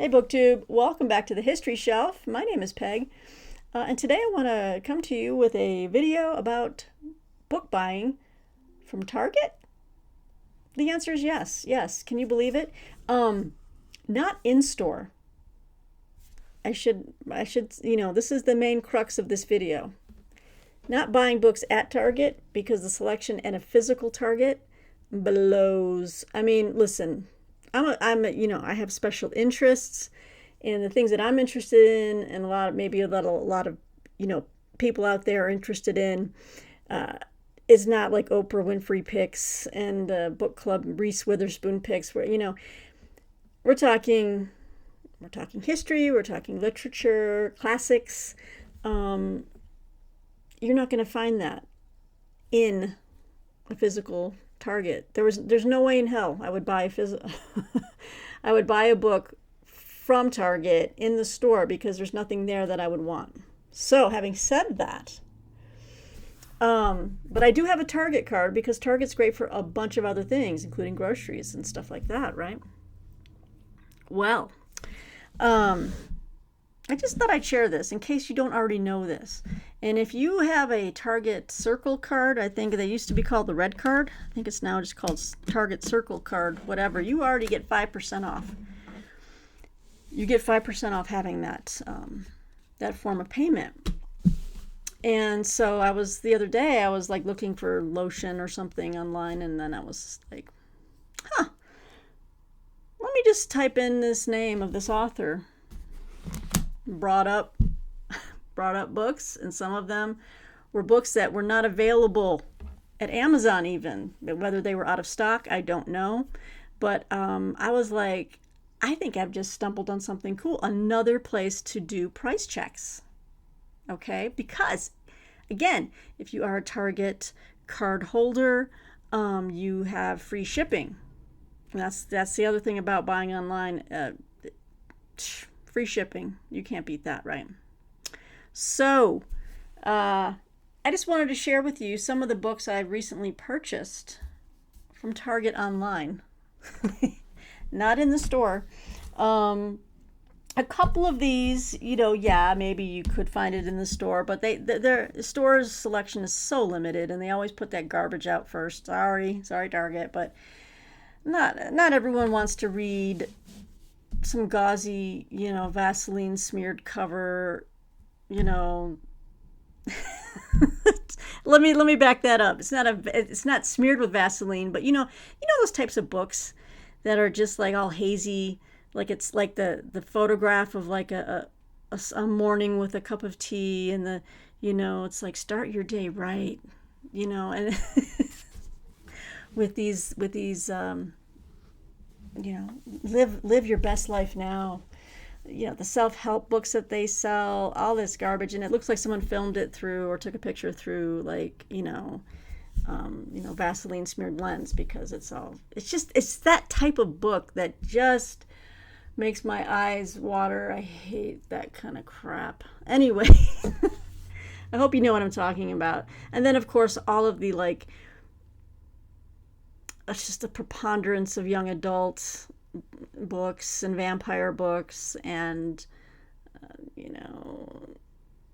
Hey BookTube, welcome back to the History Shelf. My name is Peg, and today I want to come to you with a video about book buying from Target. The answer is yes, yes. Can you believe it? Not in store. This is the main crux of this video. Not buying books at Target because the selection at a physical Target blows. I mean, listen, I have special interests in the things that I'm interested in, and a lot of people out there are interested in. It's not like Oprah Winfrey picks and book club Reese Witherspoon picks, where we're talking history, we're talking literature, classics. You're not going to find that in a physical Target. There's no way in hell I would buy I would buy a book from Target in the store because there's nothing there that I would want. So, having said that, but I do have a Target card because Target's great for a bunch of other things, including groceries and stuff like that, right? Well, I just thought I'd share this in case you don't already know this. And if you have a Target Circle card, I think they used to be called the Red Card. I think it's now just called Target Circle card, whatever. You already get 5% off. You get 5% off having that form of payment. And so the other day I was like looking for lotion or something online, and then I was like, let me just type in this name of this author. Brought up books, and some of them were books that were not available at Amazon even. Whether they were out of stock, I don't know. But I was like, I think I've just stumbled on something cool. Another place to do price checks. Okay? Because, again, if you are a Target card holder, you have free shipping. That's the other thing about buying online. Free shipping. You can't beat that, right? So, I just wanted to share with you some of the books I've recently purchased from Target online. Not in the store. A couple of these, maybe you could find it in the store, but their store's selection is so limited, and they always put that garbage out first. Sorry, Target, but not everyone wants to read some gauzy, Vaseline smeared cover, let me back that up. It's not smeared with Vaseline, but those types of books that are just like all hazy, like it's like the photograph of like a morning with a cup of tea, and it's like start your day right, and with these live your best life now. The self-help books that they sell, all this garbage, and it looks like someone filmed it through or took a picture through like Vaseline smeared lens, because it's that type of book that just makes my eyes water. I hate that kind of crap. Anyway, I hope you know what I'm talking about. And then of course all of the it's just a preponderance of young adult books and vampire books, and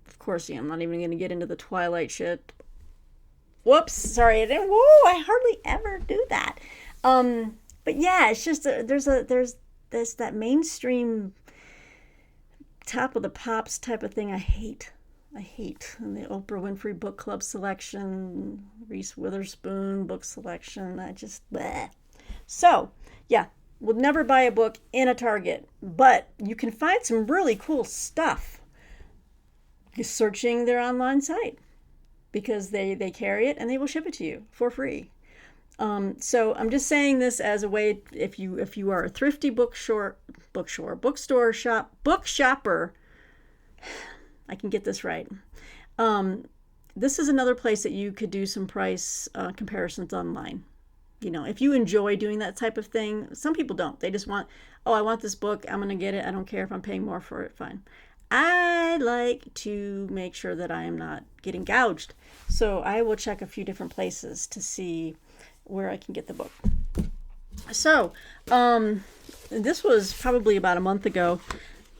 of course, I'm not even going to get into the Twilight shit. Whoops, sorry, I hardly ever do that. But yeah, it's just there's that mainstream top of the pops type of thing I hate. And the Oprah Winfrey Book Club selection, Reese Witherspoon book selection, I just bleh. So, yeah, would never buy a book in a Target, but you can find some really cool stuff just searching their online site, because they carry it and they will ship it to you for free. So I'm just saying this as a way, if you are a thrifty book shopper, I can get this right. This is another place that you could do some price comparisons online. If you enjoy doing that type of thing. Some people don't. They just want, I want this book, I'm going to get it. I don't care if I'm paying more for it, fine. I like to make sure that I am not getting gouged. So I will check a few different places to see where I can get the book. So, this was probably about a month ago,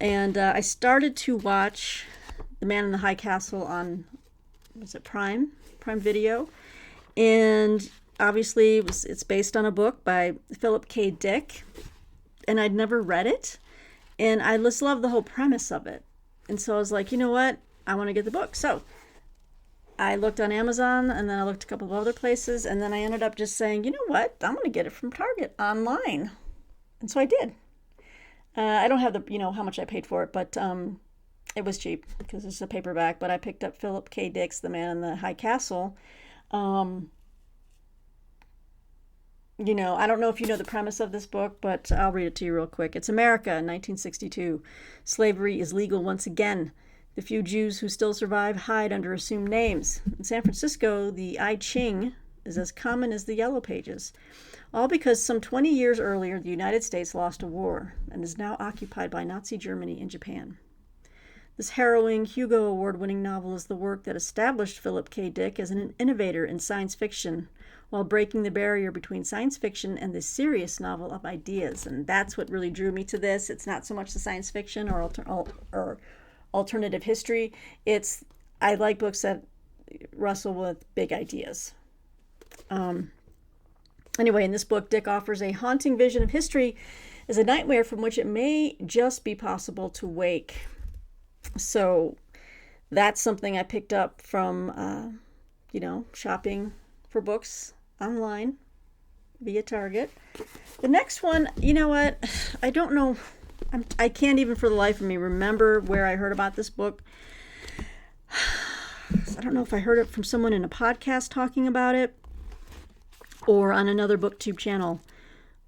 and I started to watch The Man in the High Castle on, was it Prime Video, and obviously it's based on a book by Philip K. Dick, and I'd never read it, and I just love the whole premise of it, and so I was like, you know what, I want to get the book. So I looked on Amazon, and then I looked a couple of other places, and then I ended up just saying, you know what, I'm going to get it from Target online. And so I did. I don't have the, how much I paid for it, but it was cheap because it's a paperback. But I picked up Philip K. Dick's The Man in the High Castle. I don't know if you know the premise of this book, but I'll read it to you real quick. It's America in 1962. Slavery is legal once again. The few Jews who still survive hide under assumed names. In San Francisco, the I Ching is as common as the Yellow Pages. All because some 20 years earlier, the United States lost a war and is now occupied by Nazi Germany and Japan. This harrowing Hugo Award-winning novel is the work that established Philip K. Dick as an innovator in science fiction, while breaking the barrier between science fiction and the serious novel of ideas. And that's what really drew me to this. It's not so much the science fiction or alternative history. I like books that wrestle with big ideas. Anyway, in this book, Dick offers a haunting vision of history as a nightmare from which it may just be possible to wake. So that's something I picked up from, shopping for books online via Target. The next one, you know what? I don't know. I can't even for the life of me remember where I heard about this book. I don't know if I heard it from someone in a podcast talking about it or on another booktube channel,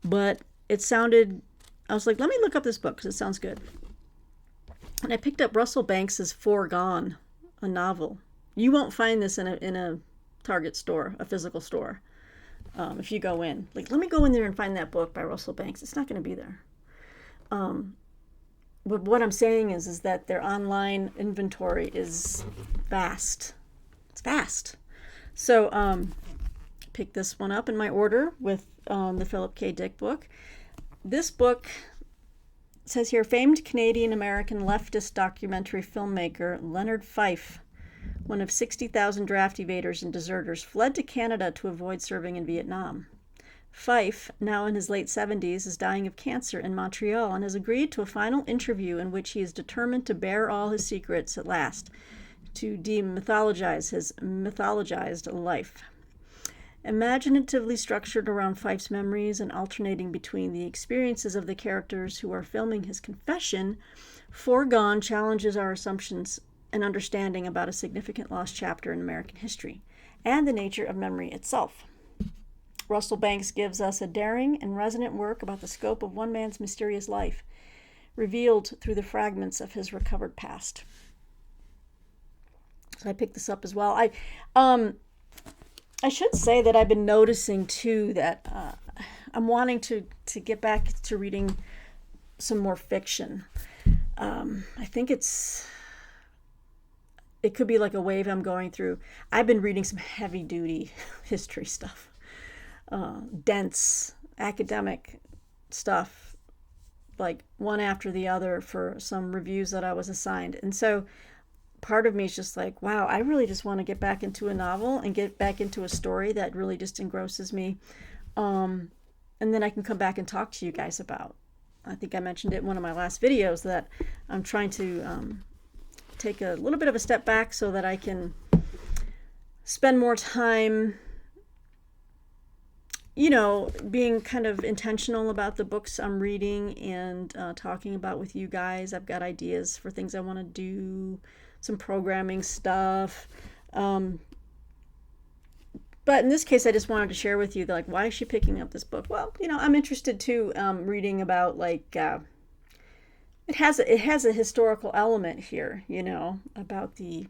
but I was like, let me look up this book because it sounds good. And I picked up Russell Banks's Forgone, a novel. You won't find this in a Target store, a physical store, if you go in. Like, let me go in there and find that book by Russell Banks. It's not going to be there. But what I'm saying is that their online inventory is vast. It's vast. So, picked this one up in my order with the Philip K. Dick book. This book says here, famed Canadian-American leftist documentary filmmaker Leonard Fife, one of 60,000 draft evaders and deserters, fled to Canada to avoid serving in Vietnam. Fife, now in his late 70s, is dying of cancer in Montreal and has agreed to a final interview in which he is determined to bare all his secrets at last, to demythologize his mythologized life. Imaginatively structured around Fife's memories and alternating between the experiences of the characters who are filming his confession, Forgone challenges our assumptions and understanding about a significant lost chapter in American history and the nature of memory itself. Russell Banks gives us a daring and resonant work about the scope of one man's mysterious life, revealed through the fragments of his recovered past. So I picked this up as well. I should say that I've been noticing too that I'm wanting to get back to reading some more fiction. I think it could be like a wave I'm going through. I've been reading some heavy duty history stuff, dense academic stuff, like one after the other for some reviews that I was assigned. And so part of me is just like, wow, I really just want to get back into a novel and get back into a story that really just engrosses me. And then I can come back and talk to you guys about. I think I mentioned it in one of my last videos that I'm trying to take a little bit of a step back so that I can spend more time, being kind of intentional about the books I'm reading and talking about with you guys. I've got ideas for things I want to do, some programming stuff. But in this case, I just wanted to share with you, like, why is she picking up this book? Well, I'm interested too, reading about it has a historical element here, about the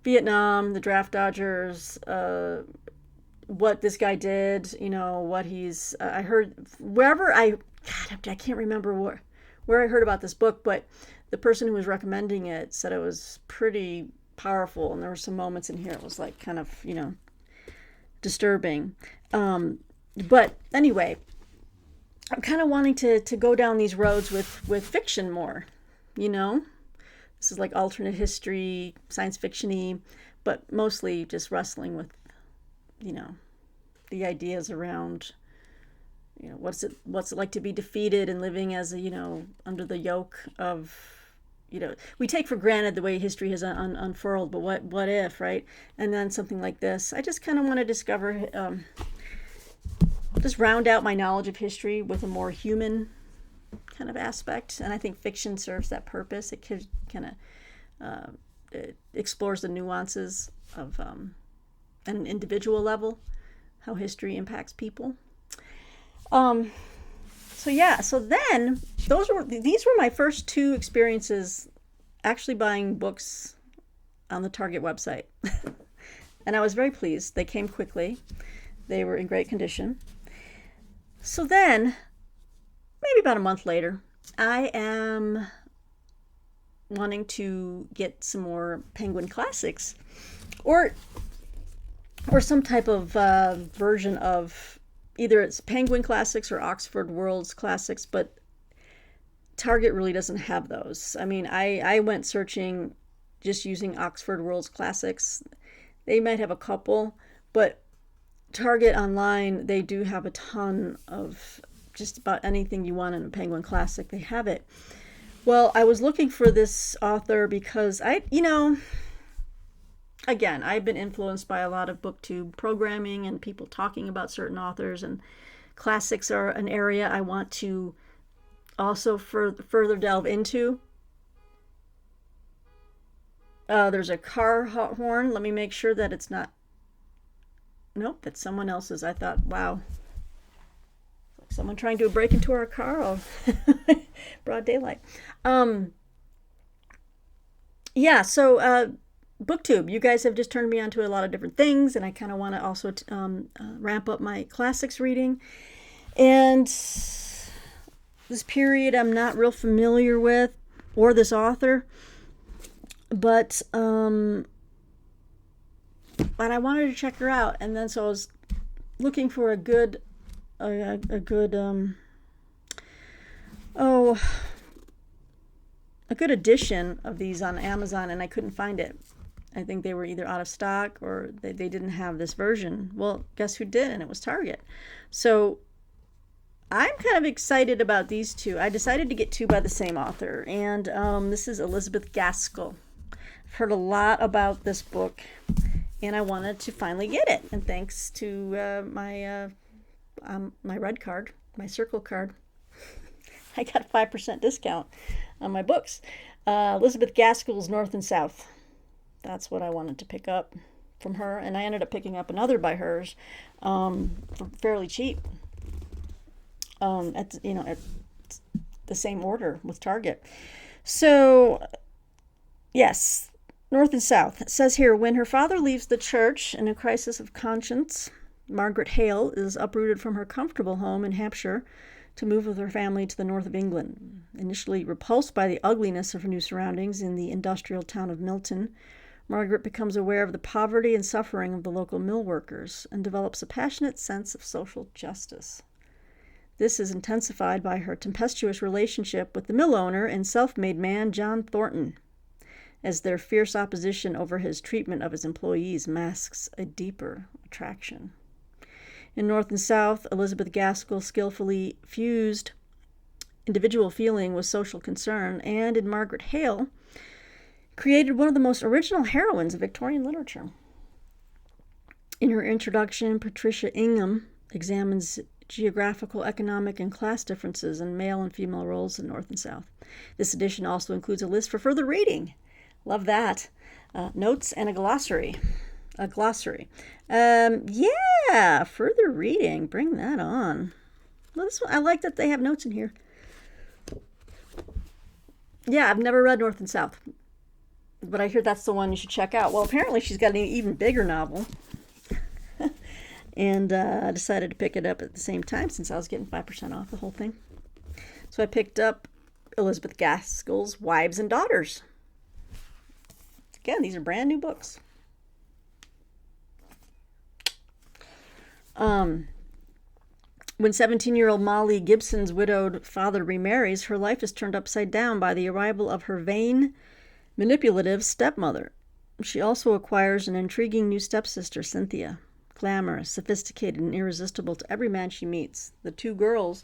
Vietnam, the draft dodgers, what this guy did, what he's, I heard I can't remember where I heard about this book, but the person who was recommending it said it was pretty powerful, and there were some moments in here it was like kind of, disturbing. But anyway, I'm kind of wanting to go down these roads with fiction more, you know? This is like alternate history, science fiction-y, but mostly just wrestling with, you know, the ideas around, you know, what's it like to be defeated and living as a, you know, under the yoke of, you know, we take for granted the way history has unfurled, but what if, right? And then something like this. I just kind of want to discover, just round out my knowledge of history with a more human kind of aspect. And I think fiction serves that purpose. It kind of it explores the nuances of, at an individual level, how history impacts people. So then these were my first two experiences actually buying books on the Target website. And I was very pleased. They came quickly. They were in great condition. So then, maybe about a month later, I am wanting to get some more Penguin Classics, or some type of version of either it's Penguin Classics or Oxford World's Classics, but Target really doesn't have those. I mean, I went searching just using Oxford World's Classics. They might have a couple, but Target online, they do have a ton of just about anything you want in a Penguin Classic. They have it. Well, I was looking for this author because again, I've been influenced by a lot of BookTube programming and people talking about certain authors, and classics are an area I want to also further delve into. There's a car horn. Let me make sure that it's not. Nope, that's someone else's. I thought, wow, like someone trying to break into our car. Oh, broad daylight. Yeah, so BookTube, you guys have just turned me on to a lot of different things, and I kind of want to also ramp up my classics reading. And this period I'm not real familiar with, or this author, but I wanted to check her out, and then so I was looking for a good edition of these on Amazon, and I couldn't find it. I think they were either out of stock or they didn't have this version. Well, guess who did? And it was Target. So I'm kind of excited about these two. I decided to get two by the same author, and this is Elizabeth Gaskell. I've heard a lot about this book, and I wanted to finally get it. And thanks to my red card, my circle card, I got a 5% discount on my books. Elizabeth Gaskell's North and South. That's what I wanted to pick up from her, and I ended up picking up another by hers for fairly cheap. At the same order with Target. So yes, North and South. It says here, when her father leaves the church in a crisis of conscience, Margaret Hale is uprooted from her comfortable home in Hampshire to move with her family to the north of England. Initially repulsed by the ugliness of her new surroundings in the industrial town of Milton, Margaret becomes aware of the poverty and suffering of the local mill workers and develops a passionate sense of social justice. This is intensified by her tempestuous relationship with the mill owner and self-made man John Thornton, as their fierce opposition over his treatment of his employees masks a deeper attraction. In North and South, Elizabeth Gaskell skillfully fused individual feeling with social concern, and in Margaret Hale, created one of the most original heroines of Victorian literature. In her introduction, Patricia Ingham examines geographical, economic, and class differences in male and female roles in North and South. This edition also includes a list for further reading. Love that. Notes and a glossary. Yeah, further reading. Bring that on. Well, this one, I like that they have notes in here. Yeah, I've never read North and South, but I hear that's the one you should check out. Well, apparently she's got an even bigger novel. And I decided to pick it up at the same time since I was getting 5% off the whole thing. So I picked up Elizabeth Gaskell's Wives and Daughters. Again, these are brand new books. When 17-year-old Molly Gibson's widowed father remarries, her life is turned upside down by the arrival of her vain, manipulative stepmother. She also acquires an intriguing new stepsister, Cynthia, glamorous, sophisticated, and irresistible to every man she meets. The two girls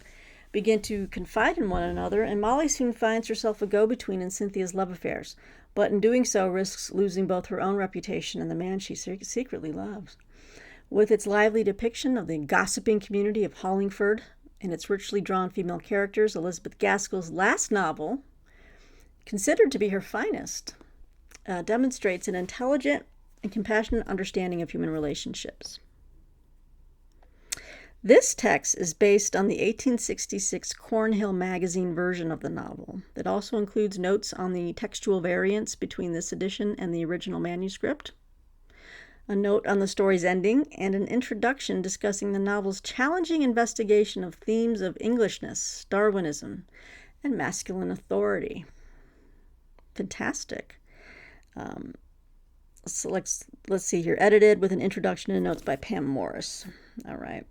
begin to confide in one another, and Molly soon finds herself a go-between in Cynthia's love affairs, but in doing so risks losing both her own reputation and the man she secretly loves. With its lively depiction of the gossiping community of Hollingford and its richly drawn female characters, Elizabeth Gaskell's last novel, considered to be her finest, demonstrates an intelligent and compassionate understanding of human relationships. This text is based on the 1866 Cornhill magazine version of the novel. It also includes notes on the textual variants between this edition and the original manuscript, a note on the story's ending, and an introduction discussing the novel's challenging investigation of themes of Englishness, Darwinism, and masculine authority. Fantastic. So let's see here. Edited with an introduction and notes by Pam Morris. All right.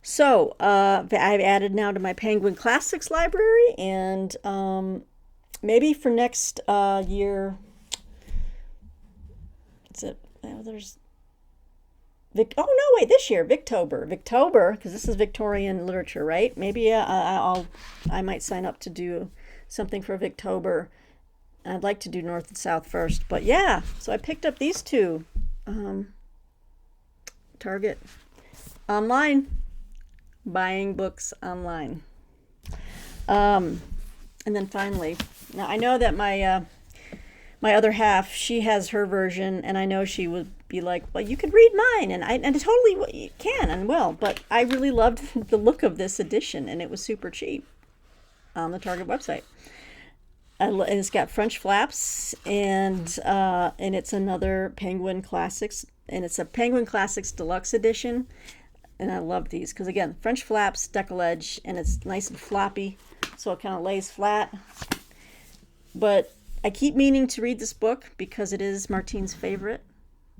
So I've added now to my Penguin Classics library, and maybe for next year. This year, Victober, because this is Victorian literature, right? Maybe I might sign up to do something for Victober. I'd like to do North and South first, but yeah. So I picked up these two, Target, online, buying books online, and then finally, now I know that my other half, she has her version, and I know she would be like, well, you could read mine, and I totally can and will, but I really loved the look of this edition, and it was super cheap on the Target website. And it's got French flaps, and it's another Penguin Classics, and it's a Penguin Classics Deluxe edition, and I love these, because again, French flaps, decollage, and it's nice and floppy, so it kind of lays flat, but I keep meaning to read this book because it is Martine's favorite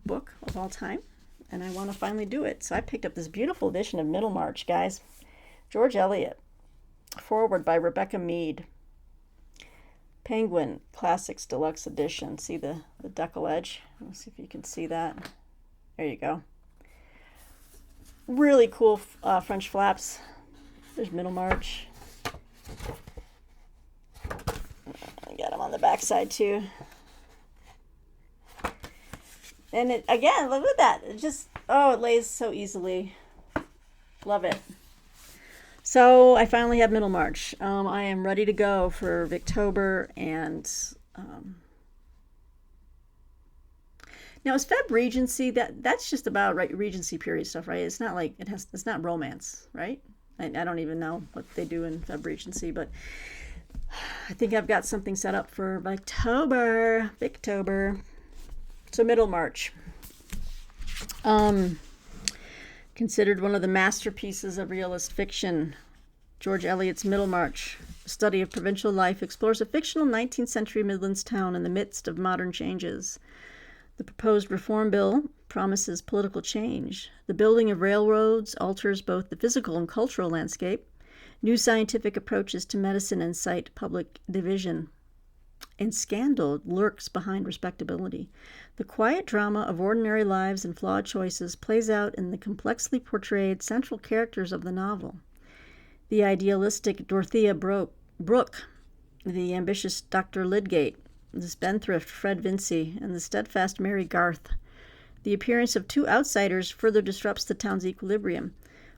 book of all time, and I want to finally do it. So I picked up this beautiful edition of Middlemarch, guys. George Elliot. Forward by Rebecca Mead. Penguin Classics Deluxe Edition. See the decollage? Let's see if you can see that. There you go. Really cool French flaps. There's Middlemarch. Got them on the back side too, and it again, look at that, it just, it lays so easily. Love it. So I finally have Middlemarch. I am ready to go for Victober, and now is Feb Regency, that's just about Regency period stuff, right? It's not like it's not romance, right? I don't even know what they do in Feb Regency, but I think I've got something set up for Victober. So Middlemarch. Considered one of the masterpieces of realist fiction, George Eliot's Middlemarch, a study of provincial life, explores a fictional 19th century Midlands town in the midst of modern changes. The proposed reform bill promises political change. The building of railroads alters both the physical and cultural landscape. New scientific approaches to medicine incite public division, and scandal lurks behind respectability. The quiet drama of ordinary lives and flawed choices plays out in the complexly portrayed central characters of the novel. The idealistic Dorothea Brooke, the ambitious Dr. Lydgate, the spendthrift Fred Vincy, and the steadfast Mary Garth. The appearance of two outsiders further disrupts the town's equilibrium.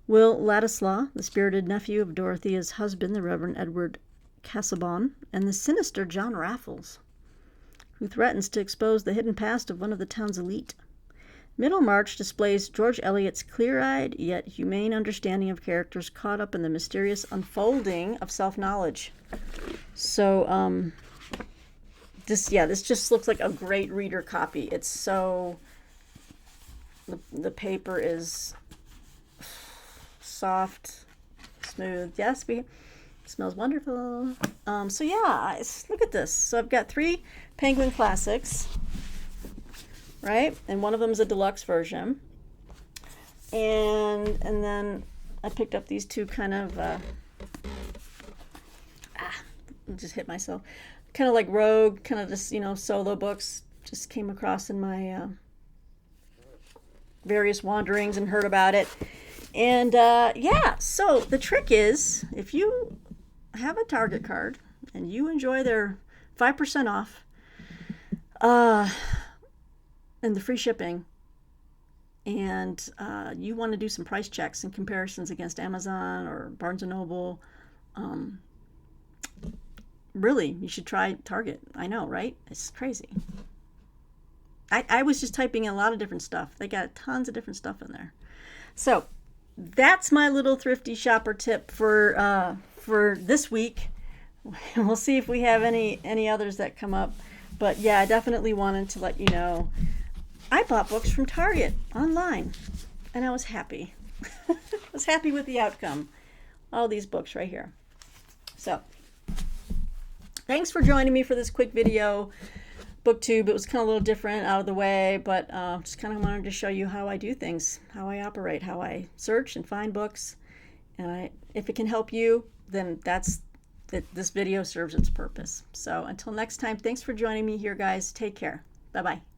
Will Ladislaw, the spirited nephew of Dorothea's husband, the Reverend Edward Casaubon, and the sinister John Raffles, who threatens to expose the hidden past of one of the town's elite. Middlemarch displays George Eliot's clear-eyed yet humane understanding of characters caught up in the mysterious unfolding of self-knowledge. So, this just looks like a great reader copy. It's so, the paper is soft, smooth. Yes, it smells wonderful. So yeah, look at this. So I've got 3 Penguin Classics, right? And one of them is a deluxe version. And then I picked up these two kind of just hit myself, kind of like rogue, kind of just, you know, solo books. Just came across in my various wanderings and heard about it. And yeah, so the trick is, if you have a Target card and you enjoy their 5% off and the free shipping, and you want to do some price checks and comparisons against Amazon or Barnes & Noble, really, you should try Target. I know, right? It's crazy. I was just typing in a lot of different stuff. They got tons of different stuff in there. So that's my little thrifty shopper tip for this week. We'll see if we have any others that come up. But yeah, I definitely wanted to let you know I bought books from Target online, and I was happy. I was happy with the outcome. All these books right here. So thanks for joining me for this quick video. BookTube. It was kind of a little different, out of the way, but just kind of wanted to show you how I do things, how I operate, how I search and find books. And if it can help you, then this video serves its purpose. So until next time, thanks for joining me here, guys. Take care. Bye-bye.